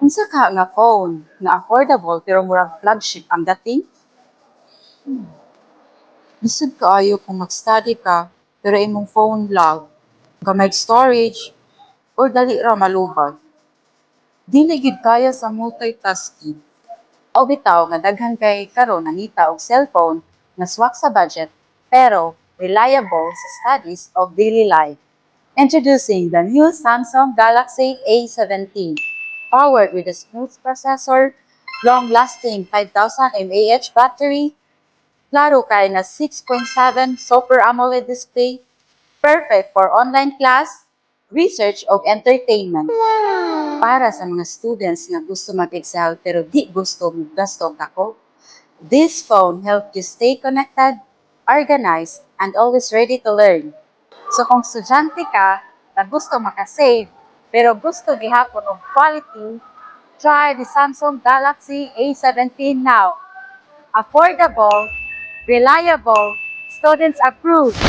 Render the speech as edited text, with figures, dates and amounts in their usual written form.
Unsa ka nga phone nga affordable pero murag flagship ang dating? Lisod kaayo kung mag-study ka pero imong phone lang, gamay storage, or dali ra malubag. Dili gid kaya sa multitasking. O bitaw nga daghan kay karon nangita og cellphone nga swak sa budget pero reliable sa studies of daily life. Introducing the new Samsung Galaxy A17, powered with a smooth processor, long-lasting 5000 mAh battery, klaro kay na 6.7 Super AMOLED display, perfect for online class, research o entertainment. Para sa mga students nga gusto mag-excel pero di gusto gastong ako, this phone helps you stay connected, organized, and always ready to learn. So kung estudyante ka na gusto makasave pero gusto gihapon og quality, try the Samsung Galaxy A17 now. Affordable, reliable, students approved.